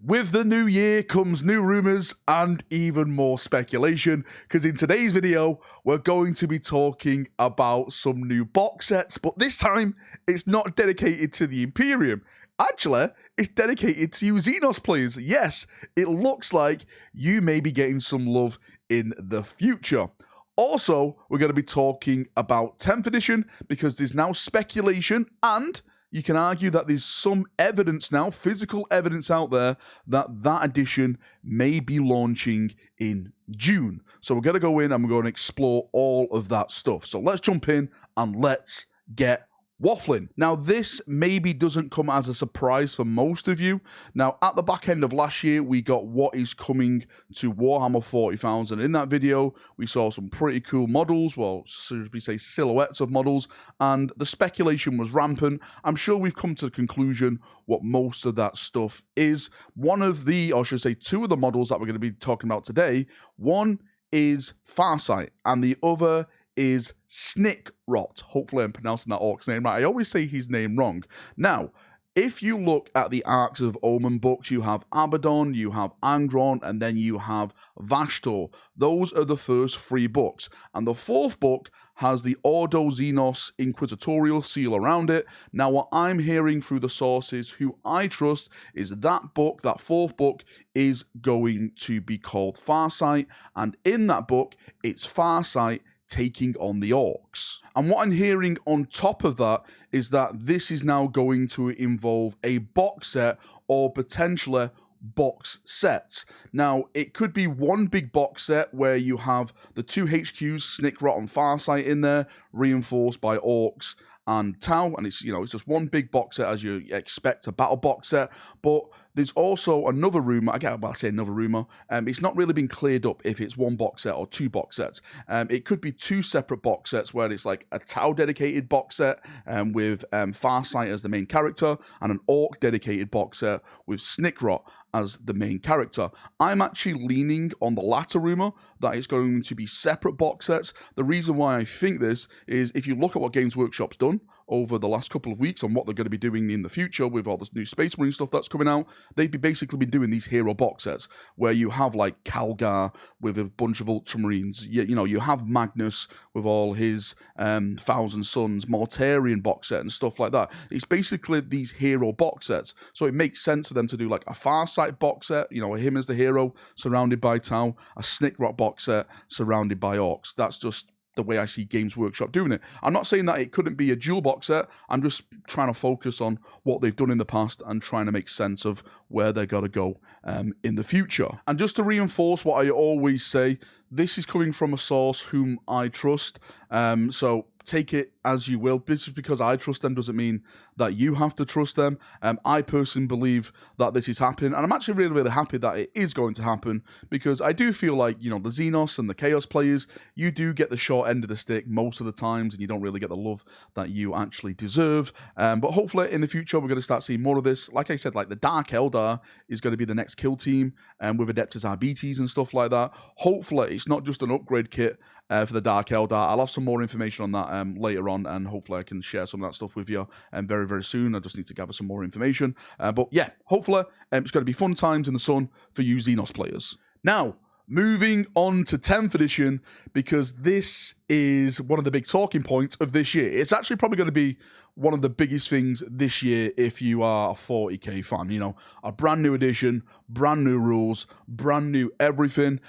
With the new year comes new rumours and even more speculation, because in today's video, we're going to be talking about some new box sets, but this time, it's not dedicated to the Imperium. Actually, it's dedicated to you Xenos players. Yes, it looks like you may be getting some love in the future. Also, we're going to be talking about 10th edition, because there's now speculation and you can argue that there's some evidence now, physical evidence out there, that that edition may be launching in June. So we're going to go in and we're going to explore all of that stuff. So let's jump in and let's get waffling. Now, this maybe doesn't come as a surprise for most of you. Now, at the back end of last year, we got what is coming to Warhammer 40,000. In that video, we saw some pretty cool models, well, should we say silhouettes of models, and the speculation was rampant. I'm sure we've come to the conclusion what most of that stuff is. One of the, or should I say two of the models that we're going to be talking about today, one is Farsight, and the other is Snickrot. Hopefully I'm pronouncing that orc's name right. I always say his name wrong. Now, if you look at the Arcs of Omen books, you have Abaddon, you have Angron, and then you have Vashtor. Those are the first three books. And the fourth book has the Ordo Xenos Inquisitorial seal around it. Now, what I'm hearing through the sources who I trust is that book, that fourth book, is going to be called Farsight. And in that book, it's Farsight taking on the orcs. And what I'm hearing on top of that is that this is now going to involve a box set or potentially box sets. Now, it could be one big box set where you have the two HQs, Snickrot and Farsight, in there, reinforced by orcs and Tau, and it's, you know, it's just one big box set as you expect a battle box set. But there's also another rumor. I get about to say another rumor. It's not really been cleared up if it's one box set or two box sets. It could be two separate box sets where it's like a Tau dedicated box set with Farsight as the main character, and an orc dedicated box set with Snickrot as the main character. I'm actually leaning on the latter rumor, that it's going to be separate box sets. The reason why I think this is if you look at what Games Workshop's done over the last couple of weeks and what they're going to be doing in the future with all this new Space Marine stuff that's coming out, they've basically been doing these hero box sets where you have like Calgar with a bunch of Ultramarines, you know, you have Magnus with all his Thousand Sons, Mortarian box set and stuff like that. It's basically these hero box sets. So it makes sense for them to do like a Farsight box set, you know, him as the hero surrounded by Tau, a Snickrot box set surrounded by orcs. That's just the way I see Games Workshop doing it. I'm not saying that it couldn't be a dual box set. I'm just trying to focus on what they've done in the past and trying to make sense of where they're going to go in the future. And just to reinforce what I always say, this is coming from a source whom I trust. So take it as you will. This is because I trust them doesn't mean that you have to trust them. I personally believe that this is happening, and I'm actually really, really happy that it is going to happen, because I do feel like, you know, the Xenos and the Chaos players, you do get the short end of the stick most of the times, and you don't really get the love that you actually deserve. But hopefully in the future, we're going to start seeing more of this. Like I said, like the Dark Eldar is going to be the next kill team, and with Adeptus Arbites and stuff like that. Hopefully it's not just an upgrade kit for the Dark Eldar. I'll have some more information on that later on, and hopefully I can share some of that stuff with you very, very soon. I just need to gather some more information. But yeah, hopefully it's going to be fun times in the sun for you Xenos players. Now, moving on to 10th edition, because this is one of the big talking points of this year. It's actually probably going to be one of the biggest things this year if you are a 40k fan. You know, a brand new edition, brand new rules, brand new everything.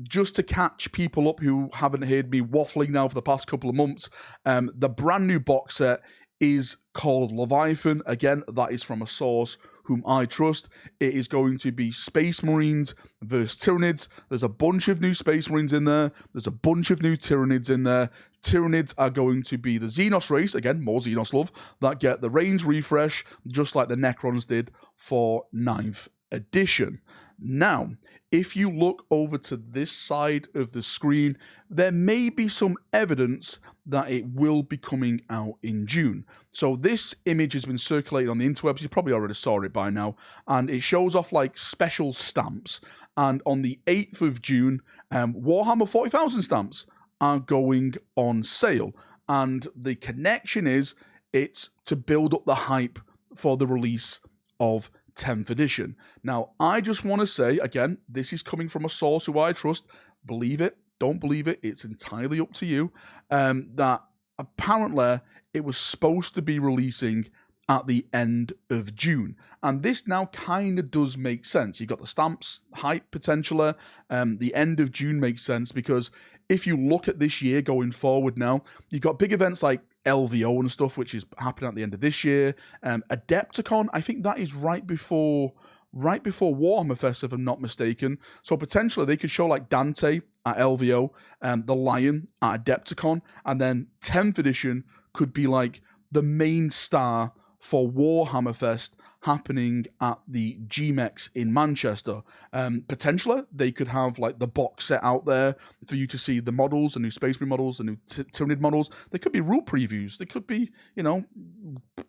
Just to catch people up who haven't heard me waffling now for the past couple of months, the brand new box set is called Leviathan. Again, that is from a source whom I trust. It is going to be Space Marines versus Tyranids. There's a bunch of new Space Marines in there. There's a bunch of new Tyranids in there. Tyranids are going to be the Xenos race, again, more Xenos love, that get the range refresh, just like the Necrons did for 9th edition. Now, if you look over to this side of the screen, there may be some evidence that it will be coming out in June. So this image has been circulated on the interwebs. You probably already saw it by now. And it shows off like special stamps. And on the 8th of June, Warhammer 40,000 stamps are going on sale. And the connection is it's to build up the hype for the release of 10th edition. Now, I just want to say, again, this is coming from a source who I trust. Believe it, don't believe it, it's entirely up to you, that apparently it was supposed to be releasing at the end of June. And this now kind of does make sense. You've got the stamps hype potentially. The end of June makes sense because if you look at this year going forward now, you've got big events like LVO and stuff, which is happening at the end of this year. Adepticon, I think that is right before Warhammer Fest, if I'm not mistaken. So potentially they could show like Dante at LVO, the Lion at Adepticon, and then 10th edition could be like the main star for Warhammer Fest happening at the GMEX in Manchester. Potentially, they could have like the box set out there for you to see the models, the new Space Marine models, the new Tyranid models. There could be rule previews. There could be, you know,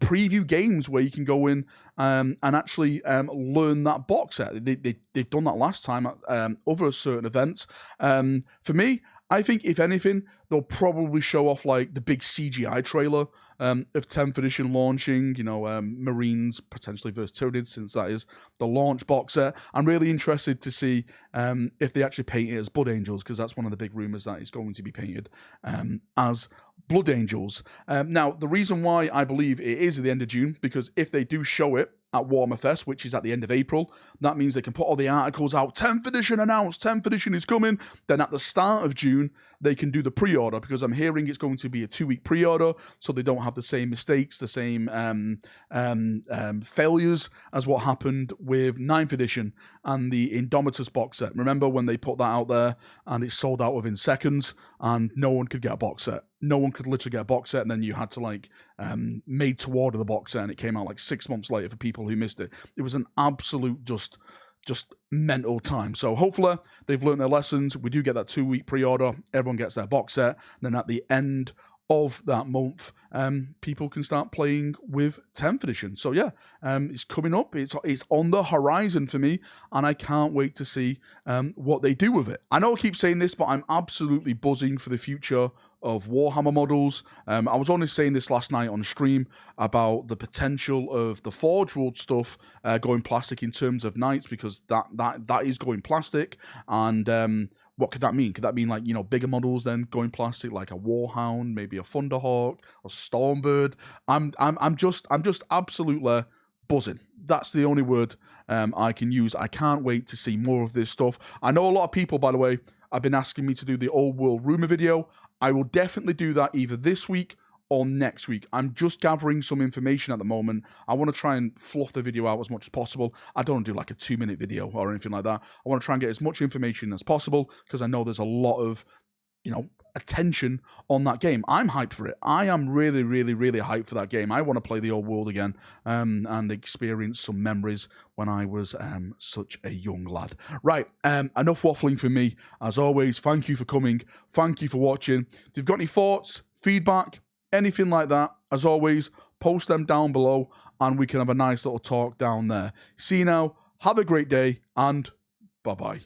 preview games where you can go in and actually learn that box set. They've done that last time at other certain events. For me, I think if anything, they'll probably show off like the big CGI trailer of 10th edition launching, you know, Marines potentially versus Tyranids, since that is the launch box set. I'm really interested to see if they actually paint it as Blood Angels, because that's one of the big rumours that it's going to be painted as Blood Angels. Now, the reason why I believe it is at the end of June, because if they do show it at Warhammer Fest, which is at the end of April, that means they can put all the articles out, 10th edition announced, 10th edition is coming. Then at the start of June, they can do the pre-order, because I'm hearing it's going to be a 2-week pre-order, so they don't have the same mistakes, the same failures as what happened with 9th edition and the Indomitus box set. Remember when they put that out there and it sold out within seconds and no one could get a box set? No one could literally get a box set, and then you had to like made to order the box set, and it came out like 6 months later for people who missed it. It was an absolute just mental time. So hopefully they've learned their lessons. We do get that 2-week pre-order. Everyone gets their box set. Then at the end of that month, people can start playing with 10th edition. So yeah, it's coming up. It's on the horizon for me, and I can't wait to see what they do with it. I know I keep saying this, but I'm absolutely buzzing for the future of Warhammer models. I was only saying this last night on stream about the potential of the Forge World stuff going plastic in terms of knights, because that is going plastic. And what could that mean? Could that mean like, you know, bigger models then going plastic, like a Warhound, maybe a Thunderhawk or Stormbird? I'm just absolutely buzzing. That's the only word I can use. I can't wait to see more of this stuff. I know a lot of people, by the way, have been asking me to do the Old World Rumor video. I will definitely do that either this week or next week. I'm just gathering some information at the moment. I want to try and fluff the video out as much as possible. I don't want to do like a 2-minute video or anything like that. I want to try and get as much information as possible, because I know there's a lot of, you know, attention on that game. I'm hyped for it. I am really, really, really hyped for that game. I want to play the old world again and experience some memories when I was such a young lad. Right, enough waffling for me. As always, thank you for coming. Thank you for watching. If you've got any thoughts, feedback, anything like that, as always, post them down below and we can have a nice little talk down there. See you now. Have a great day and bye-bye.